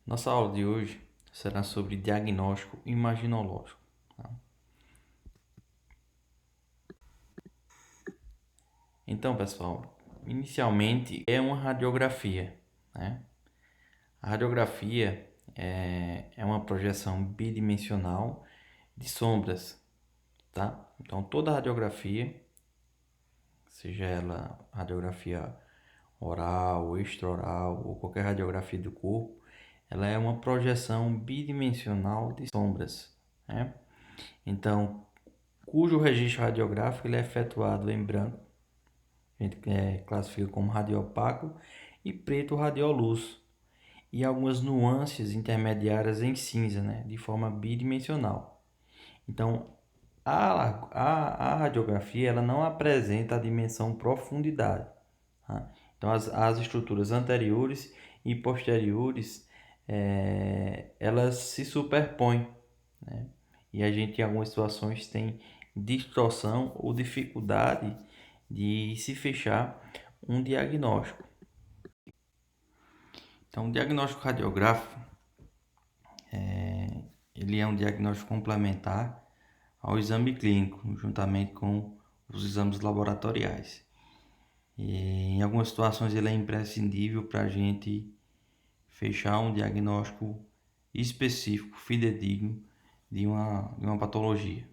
Nossa aula de hoje será sobre diagnóstico imaginológico. Tá? Então, pessoal, inicialmente é uma radiografia. Né? A radiografia é uma projeção bidimensional de sombras. Tá? Então, toda radiografia, seja ela radiografia oral, extraoral ou qualquer radiografia do corpo, ela é uma projeção bidimensional de sombras. Né? Então, cujo registro radiográfico ele é efetuado em branco, a gente classifica como radiopaco, e preto radioluz, e algumas nuances intermediárias em cinza, né, de forma bidimensional. Então, a radiografia ela não apresenta a dimensão profundidade. Tá? Então, as estruturas anteriores e posteriores elas se superpõem, né? E a gente em algumas situações tem distorção ou dificuldade de se fechar um diagnóstico. Então, o diagnóstico radiográfico ele é um diagnóstico complementar ao exame clínico, juntamente com os exames laboratoriais. E, em algumas situações ele é imprescindível para a gente fechar um diagnóstico específico, fidedigno de uma patologia.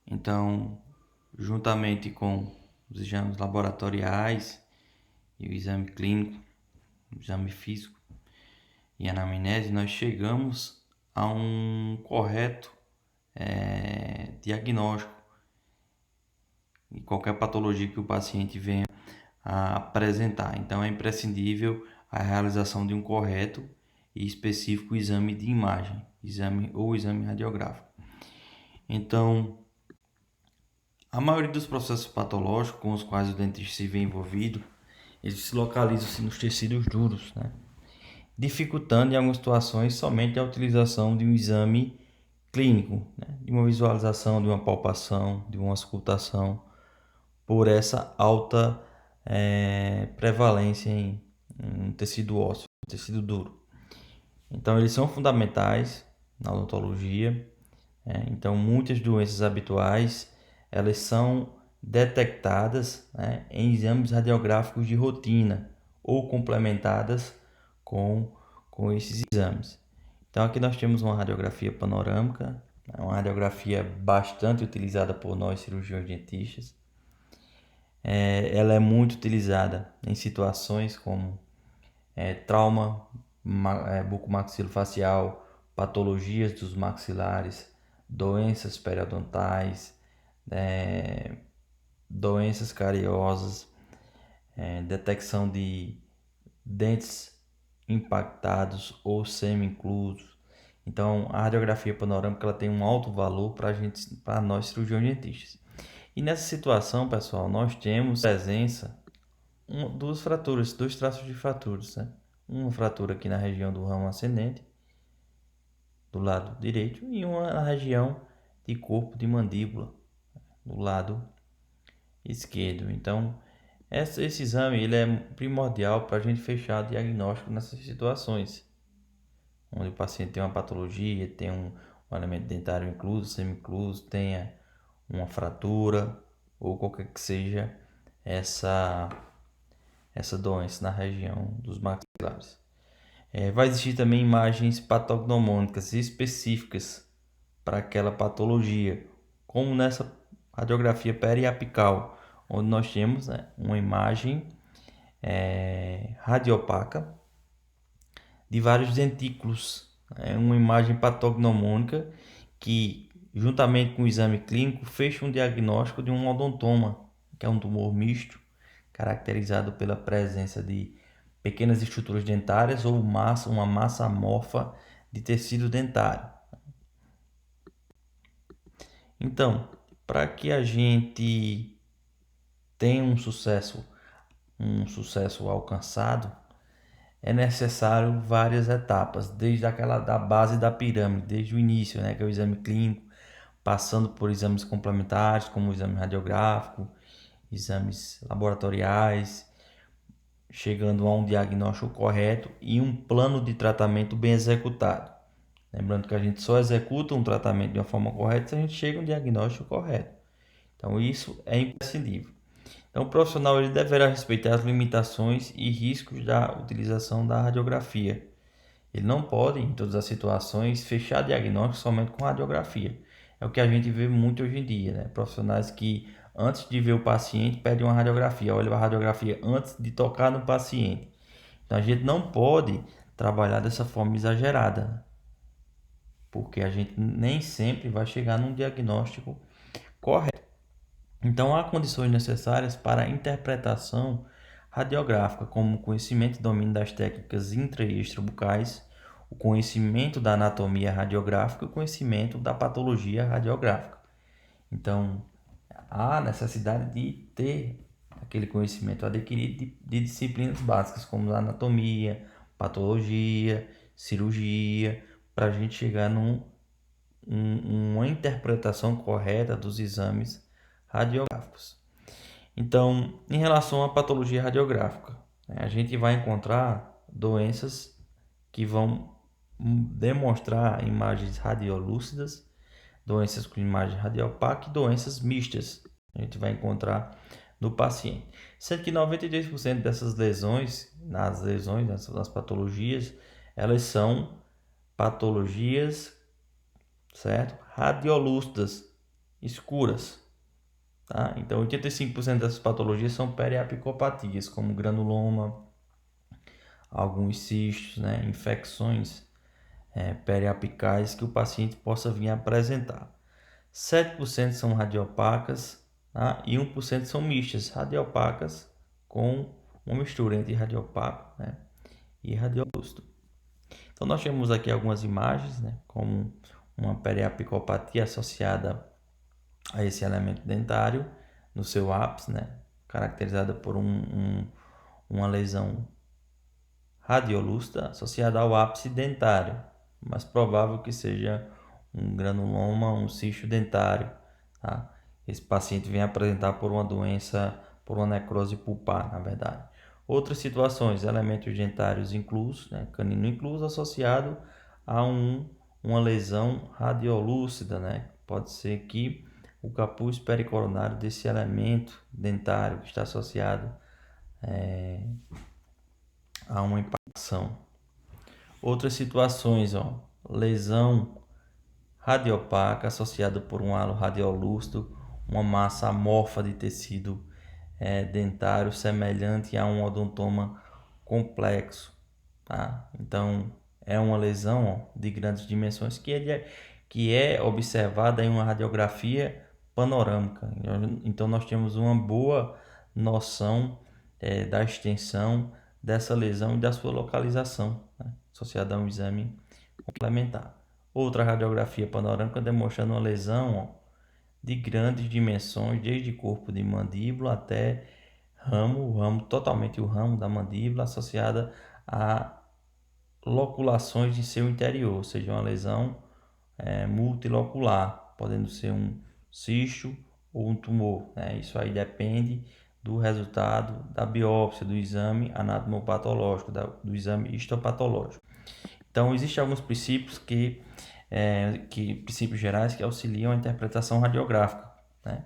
Então, juntamente com os exames laboratoriais e o exame clínico, o exame físico e a anamnese, nós chegamos a um correto diagnóstico de qualquer patologia que o paciente venha a apresentar. Então, é imprescindível a realização de um correto e específico exame de imagem, exame radiográfico. Então, a maioria dos processos patológicos com os quais o dentista se vê envolvido, eles se localizam nos tecidos duros, né? Dificultando em algumas situações somente a utilização de um exame clínico, né? De uma visualização, de uma palpação, de uma auscultação, por essa alta prevalência em tecido ósseo, tecido duro. Então, eles são fundamentais na odontologia. Então, muitas doenças habituais elas são detectadas, né, em exames radiográficos de rotina ou complementadas com, com esses exames. Então, aqui nós temos uma radiografia panorâmica, uma radiografia bastante utilizada por nós cirurgiões dentistas. Ela é muito utilizada em situações como trauma bucomaxilofacial, patologias dos maxilares, doenças periodontais, doenças cariosas, detecção de dentes impactados ou semi-inclusos. Então, a radiografia panorâmica ela tem um alto valor para nós cirurgiões dentistas. E nessa situação, pessoal, nós temos presença duas fraturas, dois traços de fraturas, né? Uma fratura aqui na região do ramo ascendente, do lado direito, e uma na região de corpo de mandíbula, do lado esquerdo. Então, esse exame ele é primordial para a gente fechar o diagnóstico nessas situações, onde o paciente tem uma patologia, tem um elemento dentário incluso, semi-incluso, tenha uma fratura ou qualquer que seja essa doença na região dos maxilares. Vai existir também imagens patognomônicas específicas para aquela patologia, como nessa radiografia periapical, onde nós temos, né, uma imagem radiopaca de vários dentículos, uma imagem patognomônica que, juntamente com o exame clínico, fecha um diagnóstico de um odontoma, que é um tumor misto, caracterizado pela presença de pequenas estruturas dentárias ou uma massa amorfa de tecido dentário. Então, para que a gente tenha um sucesso alcançado, é necessário várias etapas, desde aquela da base da pirâmide, desde o início, né, que é o exame clínico, passando por exames complementares, como o exame radiográfico, exames laboratoriais, chegando a um diagnóstico correto e um plano de tratamento bem executado. Lembrando que a gente só executa um tratamento de uma forma correta se a gente chega a um diagnóstico correto. Então isso é imprescindível. Então o profissional ele deverá respeitar as limitações e riscos da utilização da radiografia. Ele não pode, em todas as situações, fechar diagnóstico somente com radiografia. É o que a gente vê muito hoje em dia, né? Profissionais que antes de ver o paciente pedem uma radiografia, olham a radiografia antes de tocar no paciente. Então a gente não pode trabalhar dessa forma exagerada, porque a gente nem sempre vai chegar num diagnóstico correto. Então há condições necessárias para a interpretação radiográfica, como o conhecimento e domínio das técnicas intra e extrabucais, o conhecimento da anatomia radiográfica e o conhecimento da patologia radiográfica. Então, há necessidade de ter aquele conhecimento adquirido de disciplinas básicas, como anatomia, patologia, cirurgia, para a gente chegar uma interpretação correta dos exames radiográficos. Então, em relação à patologia radiográfica, né, a gente vai encontrar doenças que vão demonstrar imagens radiolúcidas, doenças com imagem radiopaca e doenças mistas. A gente vai encontrar no paciente. Sendo que 92% dessas lesões, nas patologias, elas são patologias, certo? Radiolúcidas, escuras. Tá? Então, 85% dessas patologias são periapicopatias, como granuloma, alguns cistos, né? Infecções periapicais que o paciente possa vir a apresentar. 7% são radiopacas, tá? E 1% são mistas, radiopacas com uma mistura entre radiopaco, né, e radiolúcido. Então nós temos aqui algumas imagens, né, como uma periapicopatia associada a esse elemento dentário no seu ápice, né, caracterizada por uma lesão radiolúcida associada ao ápice dentário, mas provável que seja um granuloma, um cisto dentário. Tá? Esse paciente vem apresentar por uma doença, por uma necrose pulpar, na verdade. Outras situações, elementos dentários inclusos, né, canino incluso, associado a uma lesão radiolúcida, né? Pode ser que o capuz pericoronário desse elemento dentário que está associado a uma impactação. Outras situações, lesão radiopaca associada por um halo radiolúcido, uma massa amorfa de tecido dentário semelhante a um odontoma complexo. Tá? Então, é uma lesão de grandes dimensões que é observada em uma radiografia panorâmica. Então, nós temos uma boa noção da extensão dessa lesão e da sua localização, né, associada a um exame complementar. Outra radiografia panorâmica demonstrando uma lesão de grandes dimensões, desde corpo de mandíbula até totalmente o ramo da mandíbula, associada a loculações de seu interior, ou seja, uma lesão multilocular, podendo ser um cisto ou um tumor. Né? Isso aí depende do resultado da biópsia, do exame anatomopatológico, do exame histopatológico. Então, existem alguns princípios princípios gerais que auxiliam a interpretação radiográfica. Né?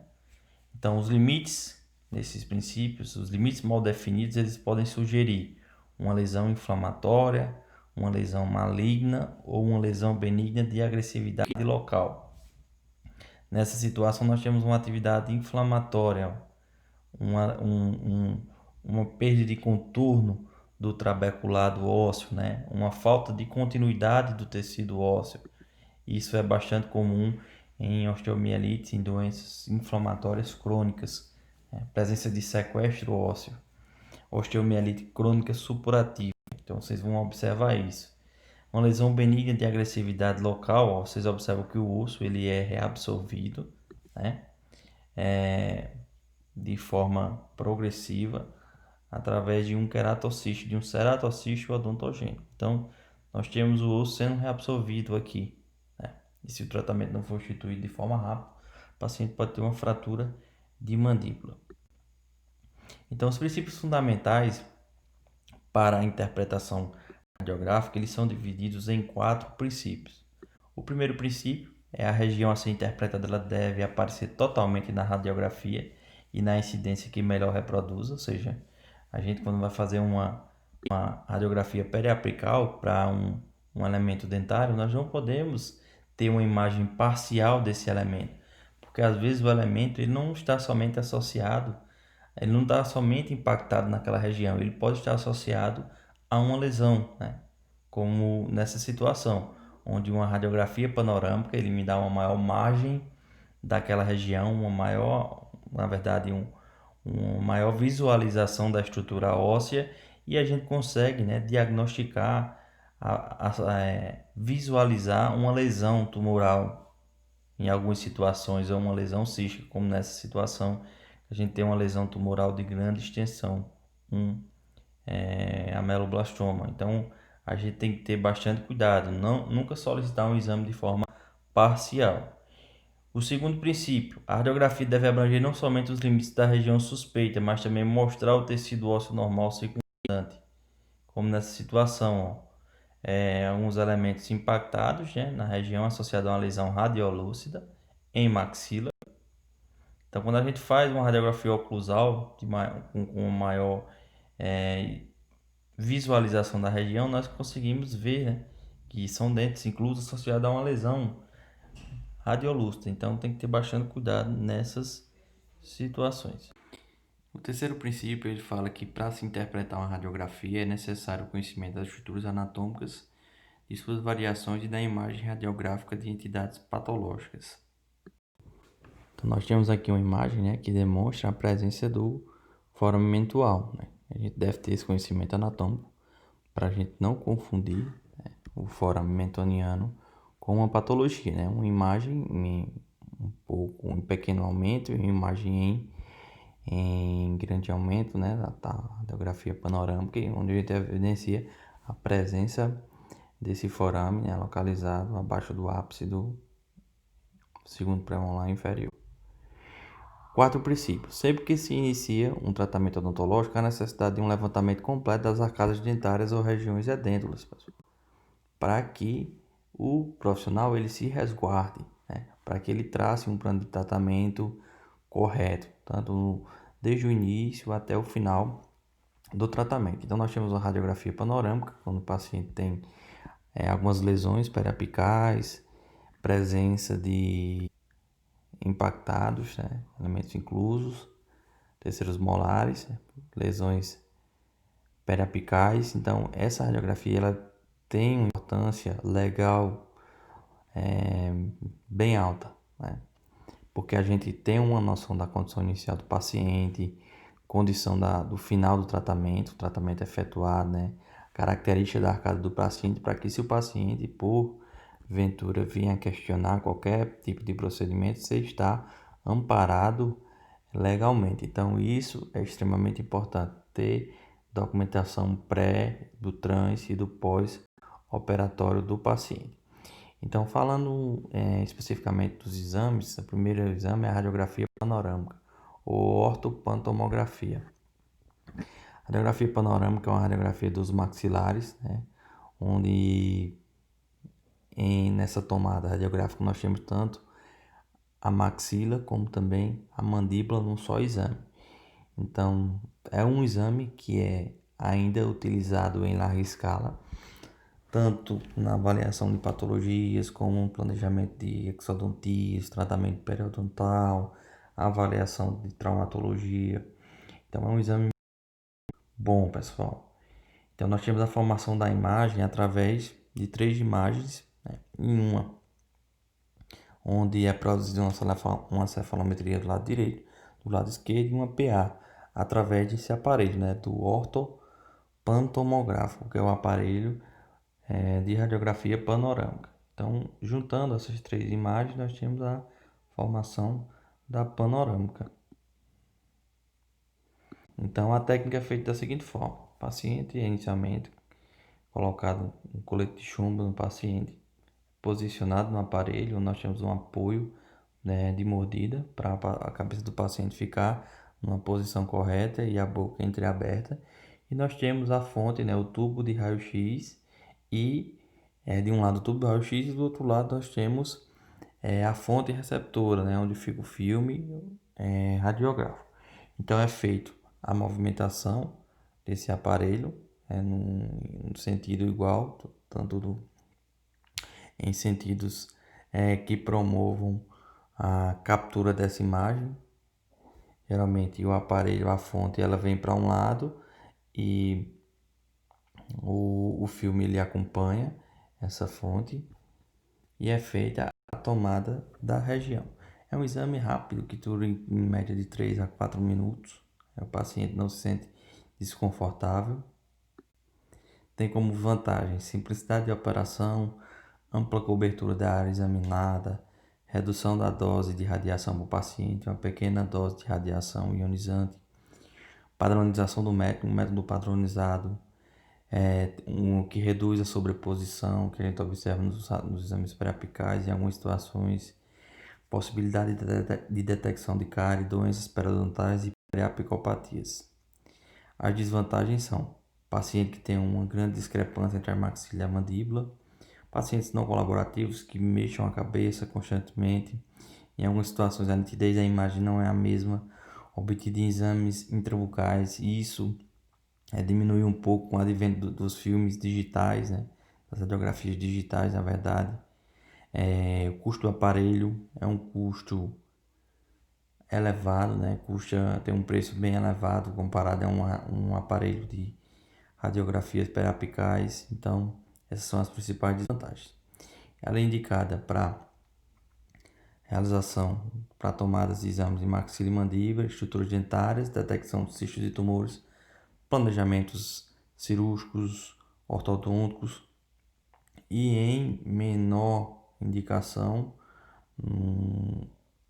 Então, os limites desses princípios, os limites mal definidos, eles podem sugerir uma lesão inflamatória, uma lesão maligna ou uma lesão benigna de agressividade local. Nessa situação, nós temos uma atividade inflamatória, uma perda de contorno do trabeculado ósseo, né? Uma falta de continuidade do tecido ósseo. Isso é bastante comum em osteomielite, em doenças inflamatórias crônicas, presença de sequestro ósseo, osteomielite crônica supurativa. Então vocês vão observar isso. Uma lesão benigna de agressividade local, vocês observam que o osso ele é reabsorvido, né? De forma progressiva através de um queratocisto, de um ceratocisto odontogênico. Então, nós temos o osso sendo reabsorvido aqui, né? E se o tratamento não for instituído de forma rápida, o paciente pode ter uma fratura de mandíbula. Então, os princípios fundamentais para a interpretação radiográfica, eles são divididos em 4 princípios. O primeiro princípio é a região a ser interpretada, ela deve aparecer totalmente na radiografia e na incidência que melhor reproduz, ou seja, a gente quando vai fazer uma radiografia periapical para um elemento dentário, nós não podemos ter uma imagem parcial desse elemento, porque às vezes o elemento ele não está somente associado, ele não está somente impactado naquela região, ele pode estar associado a uma lesão, né? Como nessa situação, onde uma radiografia panorâmica ele me dá uma maior margem daquela região, uma maior, na verdade, uma maior visualização da estrutura óssea e a gente consegue, né, diagnosticar, visualizar uma lesão tumoral em algumas situações, ou uma lesão cística, como nessa situação, a gente tem uma lesão tumoral de grande extensão, ameloblastoma. Então, a gente tem que ter bastante cuidado, nunca solicitar um exame de forma parcial. O segundo princípio, a radiografia deve abranger não somente os limites da região suspeita, mas também mostrar o tecido ósseo normal circundante, como nessa situação, alguns elementos impactados, né, na região associada a uma lesão radiolúcida em maxila. Então, quando a gente faz uma radiografia oclusal com maior visualização da região, nós conseguimos ver, né, que são dentes inclusos associados a uma lesão radiolúcida. Então, tem que ter bastante cuidado nessas situações. O terceiro princípio, ele fala que para se interpretar uma radiografia é necessário o conhecimento das estruturas anatômicas, de suas variações e da imagem radiográfica de entidades patológicas. Então, nós temos aqui uma imagem, né, que demonstra a presença do forame mentual, né? A gente deve ter esse conhecimento anatômico para a gente não confundir, né, o forame mentoniano com uma patologia, né? Uma imagem um pequeno aumento e uma imagem em grande aumento, né, da radiografia panorâmica, onde a gente evidencia a presença desse forame, né, localizado abaixo do ápice do segundo premolar inferior. Quarto princípio. Sempre que se inicia um tratamento odontológico, há necessidade de um levantamento completo das arcadas dentárias ou regiões edêntulas, para que o profissional ele se resguarde, né, para que ele trace um plano de tratamento correto, tanto desde o início até o final do tratamento. Então, nós temos uma radiografia panorâmica, quando o paciente tem algumas lesões periapicais, presença de impactados, né, elementos inclusos, terceiros molares, lesões periapicais. Então, essa radiografia ela tem uma importância legal bem alta, né? Porque a gente tem uma noção da condição inicial do paciente, condição do final do tratamento, o tratamento efetuado, né? Característica da arcada do paciente, para que se o paciente, por ventura, venha questionar qualquer tipo de procedimento, você está amparado legalmente. Então, isso é extremamente importante, ter documentação pré, do trans e do pós-operatório do paciente. Então, falando especificamente dos exames, o primeiro exame é a radiografia panorâmica ou ortopantomografia. A radiografia panorâmica é uma radiografia dos maxilares, né, onde nessa tomada radiográfica nós temos tanto a maxila como também a mandíbula num só exame. Então, é um exame que é ainda utilizado em larga escala, tanto na avaliação de patologias, como no planejamento de exodontias, tratamento periodontal, avaliação de traumatologia. Então, é um exame bom, pessoal. Então, nós temos a formação da imagem através de 3 imagens, né, em uma, onde é produzida uma cefalometria do lado direito, do lado esquerdo e uma PA, através desse aparelho, né, do ortopantomográfico, que é o aparelho de radiografia panorâmica. Então, juntando essas 3 imagens, nós temos a formação da panorâmica. Então, a técnica é feita da seguinte forma: o paciente é inicialmente colocado um colete de chumbo no paciente, posicionado no aparelho, onde nós temos um apoio, né, de mordida para a cabeça do paciente ficar numa posição correta e a boca entreaberta. E nós temos a fonte, né, o tubo de raio-x e de um lado o tubo de raio-x e do outro lado nós temos a fonte receptora, né, onde fica o filme radiográfico. Então é feito a movimentação desse aparelho num sentido igual, em sentidos que promovam a captura dessa imagem. Geralmente o aparelho, a fonte, ela vem para um lado e o filme ele acompanha essa fonte e é feita a tomada da região. É um exame rápido que dura em média de 3 a 4 minutos. O paciente não se sente desconfortável. Tem como vantagem simplicidade de operação, ampla cobertura da área examinada, redução da dose de radiação para o paciente, uma pequena dose de radiação ionizante, padronização do método, um método padronizado, que reduz a sobreposição que a gente observa nos exames periapicais em algumas situações, possibilidade de detecção de cárie, doenças periodontais e periapicopatias. As desvantagens são paciente que tem uma grande discrepância entre a maxila e a mandíbula, pacientes não colaborativos que mexam a cabeça constantemente. Em algumas situações a nitidez da imagem não é a mesma obtida em exames intrabucais e isso diminui um pouco com o advento dos filmes digitais, né? Das radiografias digitais, na verdade. O custo do aparelho é um custo elevado, né? Tem um preço bem elevado comparado a um aparelho de radiografias periapicais. Então, essas são as principais desvantagens. Ela é indicada para realização para tomadas de exames de maxila e mandíbula, estruturas dentárias, detecção de cistos e tumores, planejamentos cirúrgicos, ortodônticos e em menor indicação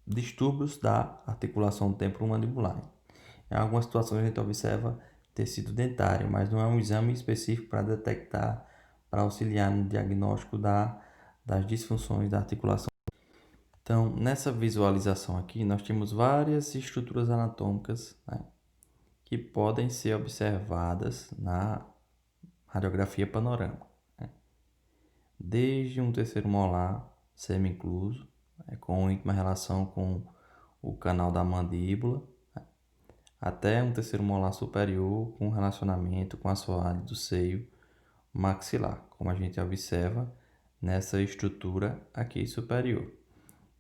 distúrbios da articulação temporomandibular. Em algumas situações a gente observa tecido dentário, mas não é um exame específico para detectar, para auxiliar no diagnóstico das disfunções da articulação. Então, nessa visualização aqui, nós temos várias estruturas anatômicas, né, que podem ser observadas na radiografia panorâmica, né? Desde um terceiro molar semi-incluso, com íntima relação com o canal da mandíbula, né, até um terceiro molar superior com relacionamento com a assoalho do seio maxilar, como a gente observa nessa estrutura aqui superior.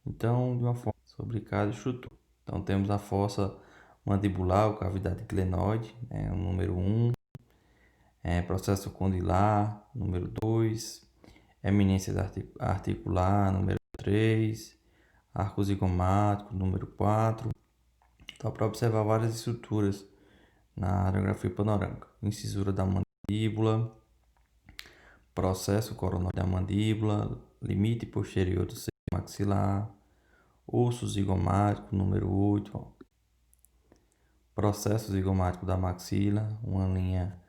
Então, de uma forma sobre cada estrutura. Então, temos a fossa mandibular, ou cavidade glenoide, o número 1, processo condilar, número 2, eminência articular, número 3, arco zigomático, número 4. Então, para observar várias estruturas na radiografia panorâmica. Incisura da mandíbula, processo coronário da mandíbula, limite posterior do seio maxilar, osso zigomático, número 8, ó. Processo zigomático da maxila, uma linha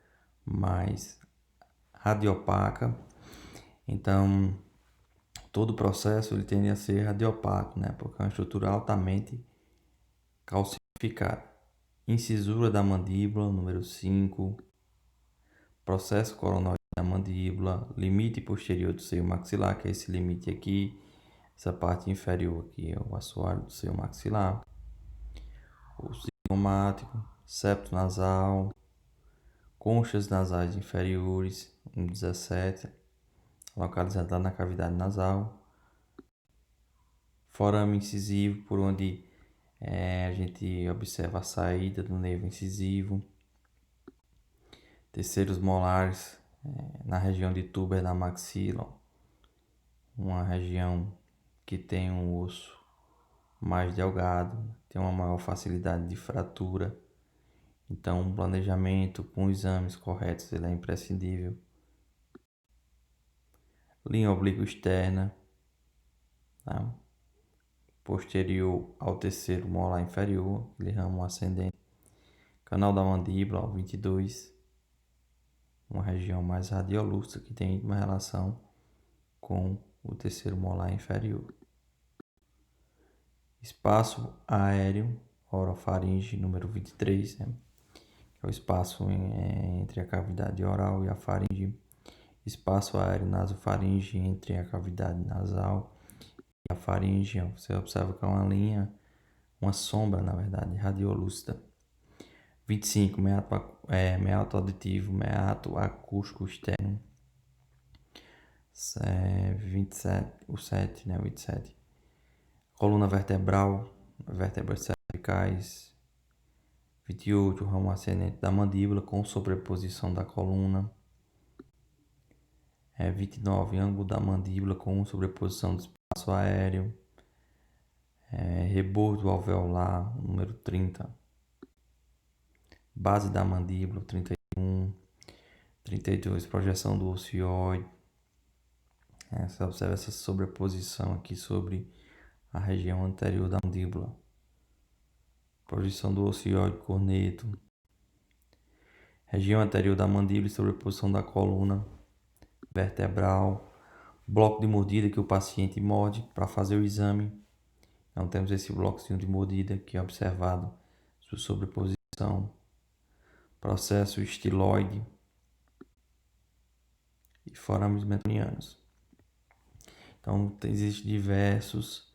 mais radiopaca. Então, todo o processo ele tende a ser radiopaco, né? Porque é uma estrutura altamente calcificada. Incisura da mandíbula, número 5. Processo coronário da mandíbula, limite posterior do seio maxilar, que é esse limite aqui. Essa parte inferior aqui é o assoalho do seio maxilar. O zigomático, septo nasal, conchas nasais inferiores, 17, localizada na cavidade nasal. Forame incisivo, por onde a gente observa a saída do nervo incisivo. Terceiros molares na região de tuber da maxila, uma região que tem um osso mais delgado, tem uma maior facilidade de fratura. Então, um planejamento com exames corretos ele é imprescindível. Linha oblíqua externa, tá? Posterior ao terceiro molar inferior, aquele ramo ascendente. Canal da mandíbula, 22, uma região mais radiolúcida que tem uma relação com o terceiro molar inferior. Espaço aéreo, orofaringe, número 23, né? é o espaço entre a cavidade oral e a faringe, espaço aéreo nasofaringe entre a cavidade nasal e a faringe. Você observa que é uma linha, uma sombra, na verdade, radiolúcida. 25, meato auditivo, meato acústico externo. 27, o 7, né, 27. Coluna vertebral, vértebras cervicais. 28, o ramo ascendente da mandíbula com sobreposição da coluna. 29, ângulo da mandíbula com sobreposição do espaço aéreo. Rebordo alveolar, número 30. Base da mandíbula, 31. 32, projeção do ocioide. Você observa essa sobreposição aqui sobre a região anterior da mandíbula. Projeção do ocioide corneto. Região anterior da mandíbula e sobreposição da coluna vertebral. Bloco de mordida que o paciente morde para fazer o exame. Então temos esse blocozinho de mordida que é observado sua sobreposição. Processo estiloide e forames metonianos. Então existem diversos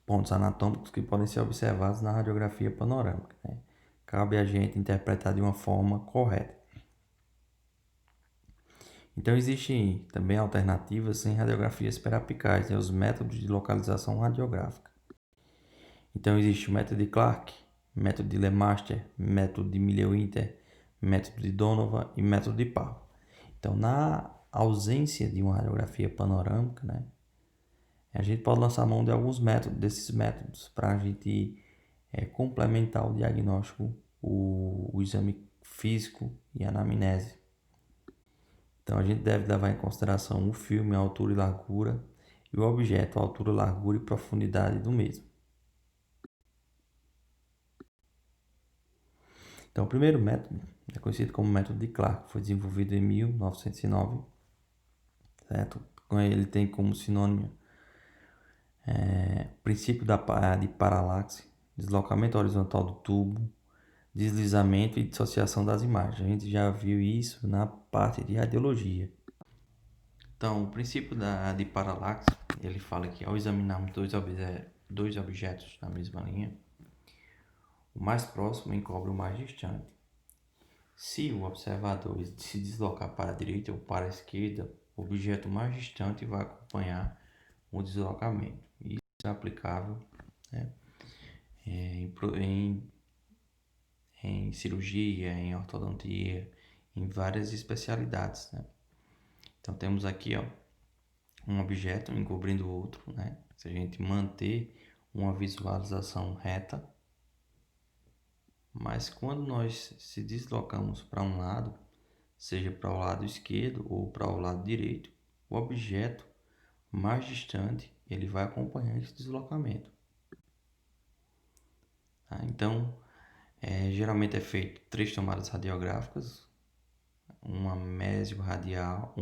pontos anatômicos que podem ser observados na radiografia panorâmica, né? Cabe a gente interpretar de uma forma correta. Então existem também alternativas em radiografias perapicais, né? Os métodos de localização radiográfica. Então existe o método de Clark, método de Lemaster, método de Miller-Winter, método de Donovan e método de Parr. Então, na ausência de uma radiografia panorâmica, né, a gente pode lançar mão de alguns desses métodos para a gente complementar o diagnóstico, o exame físico e a anamnese. Então, a gente deve levar em consideração o filme, a altura e largura, e o objeto, a altura, largura e profundidade do mesmo. Então, o primeiro método é conhecido como método de Clark, foi desenvolvido em 1909, certo? Ele tem como sinônimo princípio de paralaxe, deslocamento horizontal do tubo, deslizamento e dissociação das imagens. A gente já viu isso na parte de radiologia. Então, o princípio de paralaxe, ele fala que ao examinarmos dois objetos na mesma linha, o mais próximo encobre o mais distante. Se o observador se deslocar para a direita ou para a esquerda, o objeto mais distante vai acompanhar o deslocamento. Isso é aplicável, né, em cirurgia, em ortodontia, em várias especialidades, né? Então temos aqui, ó, um objeto encobrindo o outro, né? Se a gente manter uma visualização reta, mas quando nós se deslocamos para um lado, seja para o lado esquerdo ou para o lado direito, o objeto mais distante ele vai acompanhar esse deslocamento. Tá? Então, geralmente é feito 3 tomadas radiográficas, uma mesio-radial,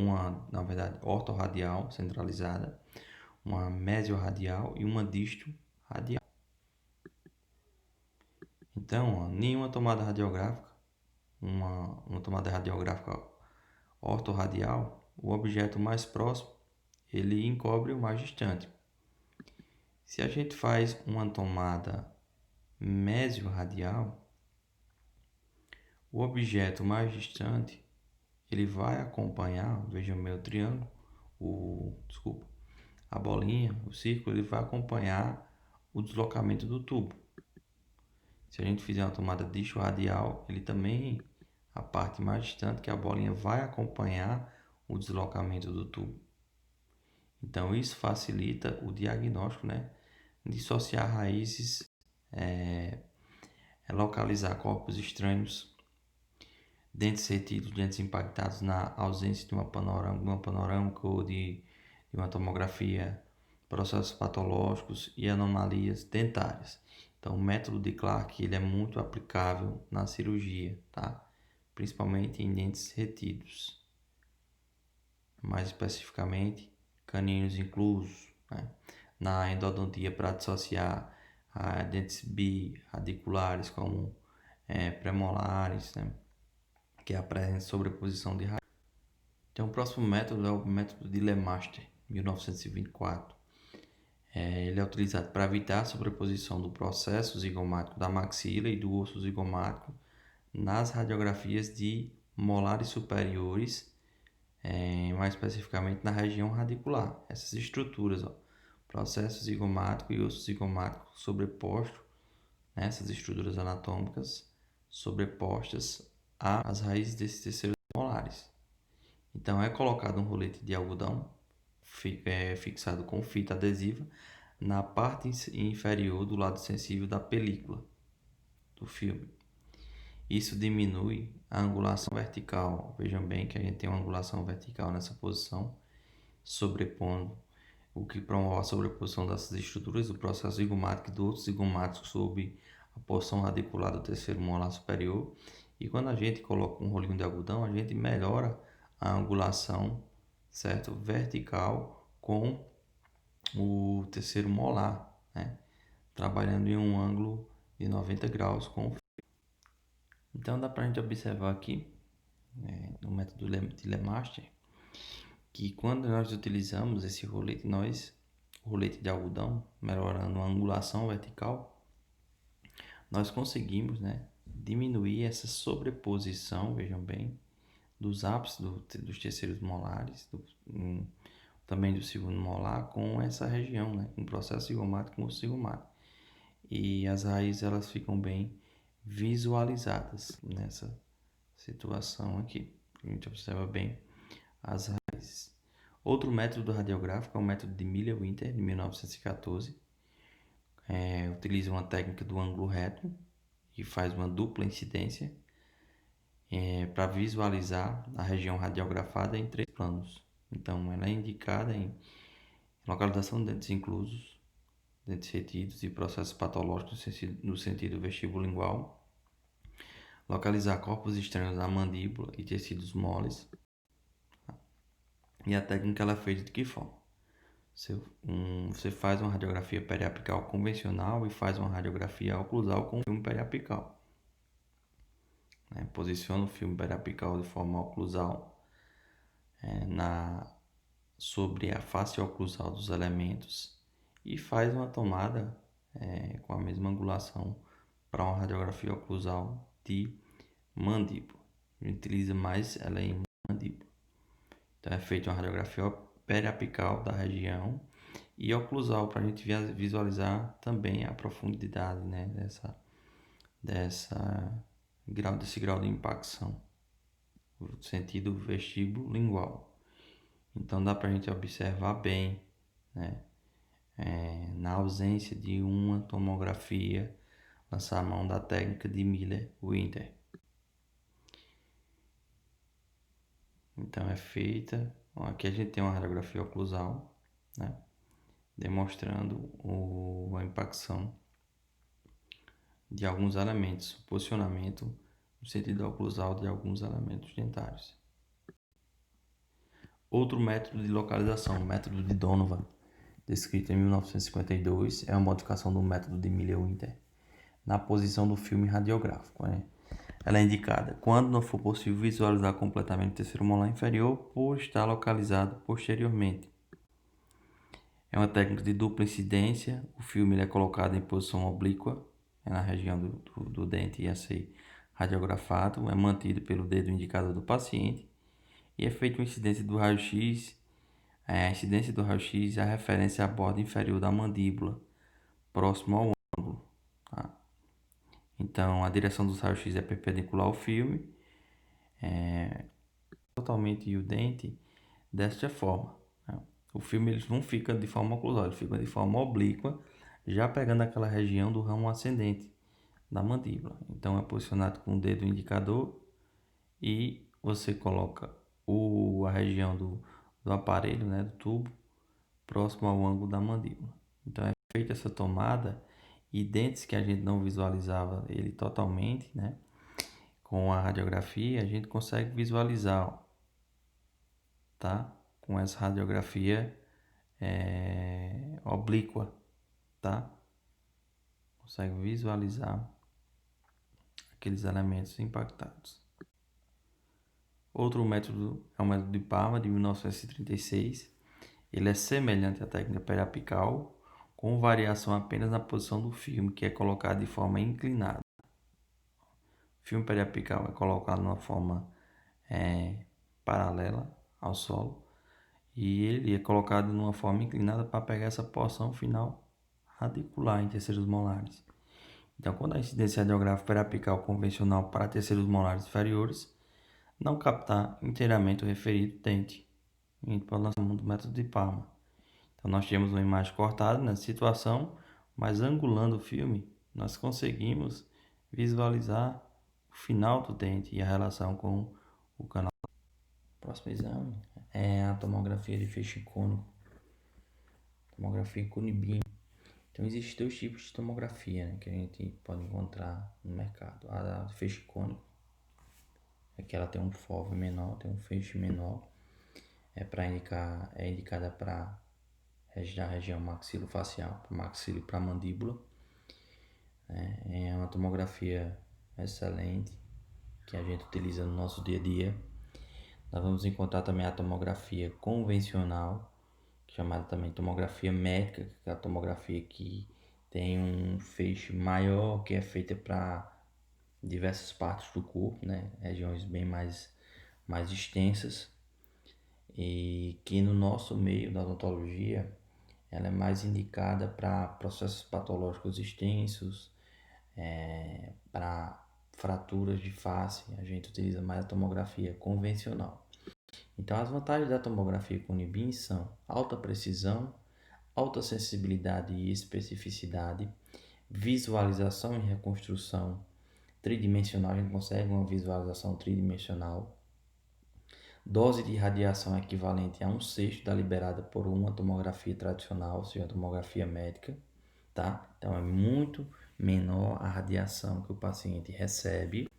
na verdade, ortorradial centralizada, uma mesio-radial e uma disto-radial. Então, ó, nenhuma tomada radiográfica, uma tomada radiográfica ortorradial, o objeto mais próximo, ele encobre o mais distante. Se a gente faz uma tomada mesio-radial, o objeto mais distante, ele vai acompanhar, veja o meu triângulo, a bolinha, o círculo, ele vai acompanhar o deslocamento do tubo. Se a gente fizer uma tomada disto-radial, ele também, a parte mais distante, que a bolinha vai acompanhar o deslocamento do tubo. Então isso facilita o diagnóstico, né? Dissociar raízes, localizar corpos estranhos, dentes retidos, dentes impactados na ausência de uma panorâmica ou de uma tomografia, processos patológicos e anomalias dentárias. Então, o método de Clark ele é muito aplicável na cirurgia, tá? Principalmente em dentes retidos, mais especificamente caninos inclusos, né? Na endodontia para dissociar dentes biradiculares como premolares, né? Que é a presença de sobreposição de raiz. Então, o próximo método é o método de Lemaster, 1924. Ele é utilizado para evitar a sobreposição do processo zigomático da maxila e do osso zigomático nas radiografias de molares superiores, mais especificamente na região radicular. Essas estruturas, processo zigomático e osso zigomático sobreposto, né, essas estruturas anatômicas sobrepostas às raízes desses terceiros molares. Então, é colocado um rolete de algodão fixado com fita adesiva na parte inferior do lado sensível da película do filme. Isso diminui a angulação vertical. Vejam bem que a gente tem uma angulação vertical nessa posição, sobrepondo, o que promove a sobreposição dessas estruturas do processo zigomático e do outro zigomático sobre a porção radicular do terceiro molar superior. E quando a gente coloca um rolinho de algodão, a gente melhora a angulação, certo? Vertical com o terceiro molar, né? Trabalhando em um ângulo de 90 graus com o fio. Então dá para a gente observar aqui, no método de Lemaster, que quando nós utilizamos esse rolete, o rolete de algodão, melhorando a angulação vertical, nós conseguimos, né, diminuir essa sobreposição, vejam bem, dos ápices dos terceiros molares, também do segundo molar, com essa região, né, com o processo zigomático com o zigomático. E as raízes elas ficam bem visualizadas nessa situação aqui. A gente observa bem as raízes. Outro método radiográfico é o método de Miller-Winter, de 1914. Utiliza uma técnica do ângulo reto e faz uma dupla incidência para visualizar a região radiografada em 3 planos. Então, ela é indicada em localização de dentes inclusos, dentes retidos e processos patológicos no sentido vestibulingual, localizar corpos estranhos na mandíbula e tecidos moles. E a técnica ela é feita de que forma? Você faz uma radiografia periapical convencional e faz uma radiografia oclusal com filme periapical. Posiciona o filme periapical de forma oclusal sobre a face oclusal dos elementos e faz uma tomada com a mesma angulação para uma radiografia oclusal de mandíbula. A gente utiliza mais ela em mandíbula. Então é feita uma radiografia periapical da região e oclusal para a gente visualizar também a profundidade, né, desse grau de impacção, no sentido vestibulingual. Então dá para a gente observar bem, né, na ausência de uma tomografia, lançar a mão da técnica de Miller-Winter. Então é feita, aqui a gente tem uma radiografia oclusal, né, demonstrando a impacção de alguns elementos, o posicionamento no sentido oclusal de alguns elementos dentários. Outro método de localização, o método de Donovan, descrito em 1952, é uma modificação do método de Miller-Winter na posição do filme radiográfico, né? Ela é indicada quando não for possível visualizar completamente o terceiro molar inferior por estar localizado posteriormente. É uma técnica de dupla incidência. O filme é colocado em posição oblíqua, na região do dente a ser radiografado, é mantido pelo dedo indicador do paciente e é feita uma incidência do raio-x. A incidência do raio-x é a referência à borda inferior da mandíbula, próximo ao ângulo. Tá? Então, a direção dos raios-x é perpendicular ao filme, totalmente o dente desta forma. Né? O filme ele não fica de forma oclusal, ele fica de forma oblíqua, já pegando aquela região do ramo ascendente da mandíbula. Então, é posicionado com o dedo indicador e você coloca a região do aparelho, né, do tubo, próximo ao ângulo da mandíbula. Então, é feita essa tomada e dentes que a gente não visualizava ele totalmente, né? Com a radiografia a gente consegue visualizar, ó, tá? Com essa radiografia oblíqua, tá? Consegue visualizar aqueles elementos impactados. Outro método é o método de Parma, de 1936. Ele é semelhante à técnica periapical, com variação apenas na posição do filme, que é colocado de forma inclinada. O filme periapical é colocado numa forma paralela ao solo, e ele é colocado numa forma inclinada para pegar essa porção final radicular em terceiros molares. Então, quando a incidência radiográfica periapical convencional para terceiros molares inferiores não captar inteiramente o referido dente, indo para o lançamento do método de Parma. Então, nós temos uma imagem cortada nessa situação, mas angulando o filme, nós conseguimos visualizar o final do dente e a relação com o canal. O próximo exame é a tomografia de feixe cônico, tomografia Cunibin. Então, existem dois tipos de tomografia, né, que a gente pode encontrar no mercado. A de feixe cônico é que ela tem um FOV menor, tem um feixe menor, é indicada para a região maxilofacial, para maxilo e para mandíbula. É uma tomografia excelente que a gente utiliza no nosso dia a dia. Nós vamos encontrar também a tomografia convencional, chamada também tomografia médica, que é a tomografia que tem um feixe maior, que é feita para diversas partes do corpo, né? Regiões bem mais extensas, e que no nosso meio da odontologia ela é mais indicada para processos patológicos extensos, para fraturas de face. A gente utiliza mais a tomografia convencional. Então, as vantagens da tomografia com Unibin são alta precisão, alta sensibilidade e especificidade, visualização e reconstrução tridimensional. A gente consegue uma visualização tridimensional. Dose de radiação equivalente a 1/6 da liberada por uma tomografia tradicional, ou seja, a tomografia médica, tá? Então é muito menor a radiação que o paciente recebe.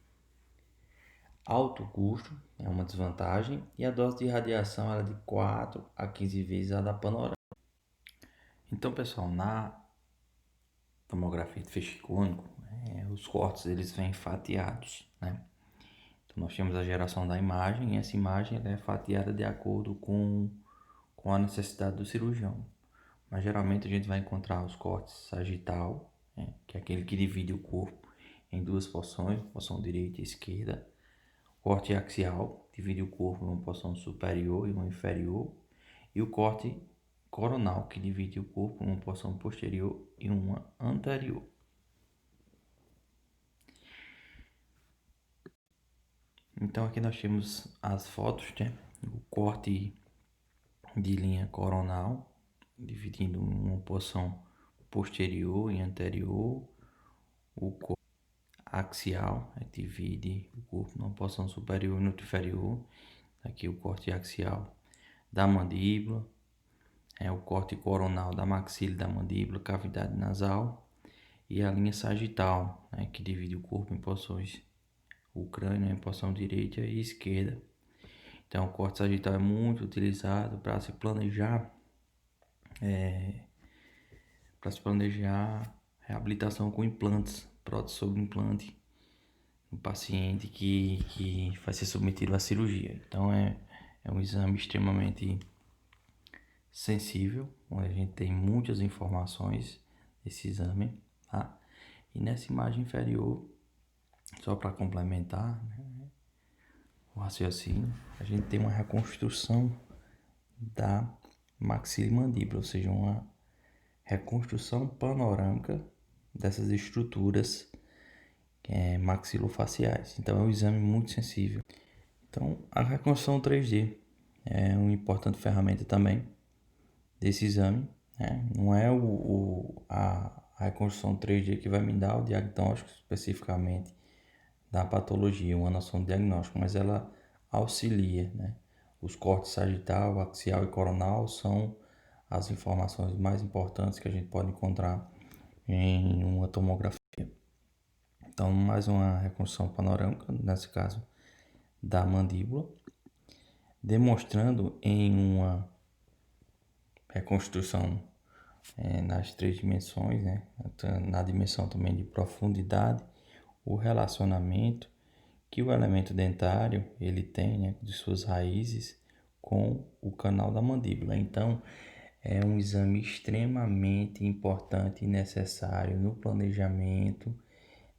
Alto custo é uma desvantagem, e a dose de radiação é de 4 a 15 vezes a da panorâmica. Então, pessoal, na tomografia de feixe cônico, os cortes eles vêm fatiados, né? Então, nós temos a geração da imagem, e essa imagem é fatiada de acordo com a necessidade do cirurgião. Mas geralmente a gente vai encontrar os cortes sagital, né, que é aquele que divide o corpo em duas porções, porção direita e esquerda. Corte axial, divide o corpo em uma porção superior e uma inferior. E o corte coronal, que divide o corpo em uma porção posterior e uma anterior. Então aqui nós temos as fotos, né? O corte de linha coronal, dividindo uma porção posterior e anterior. O corte axial, divide o corpo numa porção superior e inferior. Aqui o corte axial da mandíbula, o corte coronal da maxila da mandíbula, cavidade nasal, e a linha sagital, que divide o corpo em porções, o crânio em porção direita e esquerda. Então, o corte sagital é muito utilizado para se planejar, reabilitação com implantes, prótese sobre implante, no paciente que vai ser submetido à cirurgia. Então, é um exame extremamente sensível, onde a gente tem muitas informações desse exame, tá? E nessa imagem inferior, só para complementar, né, o raciocínio, a gente tem uma reconstrução da maxila e mandíbula, ou seja, uma reconstrução panorâmica dessas estruturas maxilofaciais. Então é um exame muito sensível. Então a reconstrução 3D é uma importante ferramenta também desse exame, né? Não é a reconstrução 3D que vai me dar o diagnóstico especificamente da patologia, uma noção de diagnóstico, mas ela auxilia, né? Os cortes sagital, axial e coronal são as informações mais importantes que a gente pode encontrar em uma tomografia. Então, mais uma reconstrução panorâmica, nesse caso da mandíbula, demonstrando em uma reconstrução nas 3 dimensões, né? Na dimensão também de profundidade, o relacionamento que o elemento dentário ele tem, né, de suas raízes com o canal da mandíbula. Então, é um exame extremamente importante e necessário no planejamento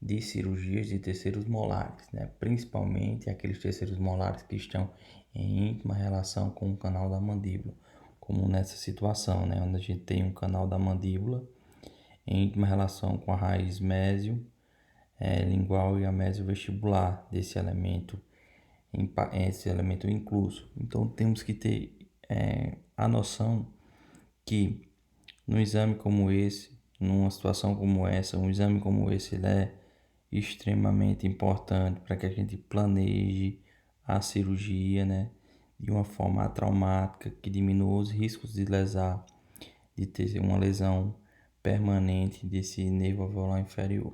de cirurgias de terceiros molares, né? Principalmente aqueles terceiros molares que estão em íntima relação com o canal da mandíbula, como nessa situação, né? Onde a gente tem um canal da mandíbula em íntima relação com a raiz mésio, lingual e a mésio vestibular desse elemento, esse elemento incluso. Então temos que ter a noção que num exame como esse, numa situação como essa, um exame como esse, ele é extremamente importante para que a gente planeje a cirurgia, né, de uma forma traumática, que diminua os riscos de lesar, de ter uma lesão permanente desse nervo alveolar inferior.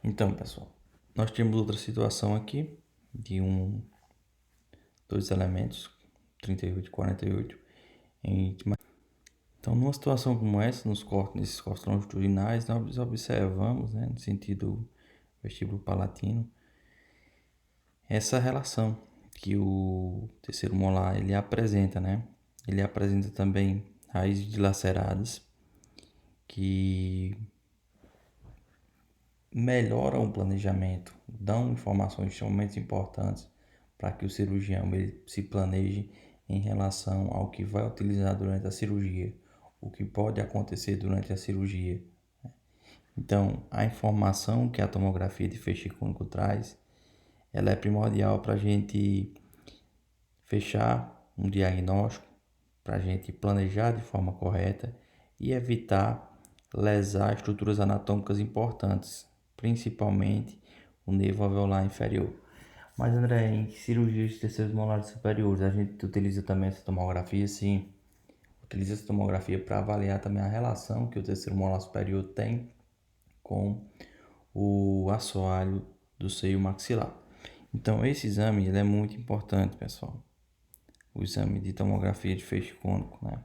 Então, pessoal, nós temos outra situação aqui de dois elementos, 38 e 48, Então, numa situação como essa, nesses cortes longitudinais, nós observamos, né, no sentido vestíbulo palatino, essa relação que o terceiro molar ele apresenta, né? Ele apresenta também raízes dilaceradas que melhoram o planejamento, dão informações extremamente importantes para que o cirurgião ele se planeje em relação ao que vai utilizar durante a cirurgia, o que pode acontecer durante a cirurgia. Então, a informação que a tomografia de feixe cônico traz, ela é primordial para a gente fechar um diagnóstico, para a gente planejar de forma correta e evitar lesar estruturas anatômicas importantes, principalmente o nervo alveolar inferior. Mas André, em cirurgias de terceiros molares superiores, a gente utiliza também essa tomografia? Sim, utiliza essa tomografia para avaliar também a relação que o terceiro molar superior tem com o assoalho do seio maxilar. Então, esse exame ele é muito importante, pessoal. O exame de tomografia de feixe cônico, né?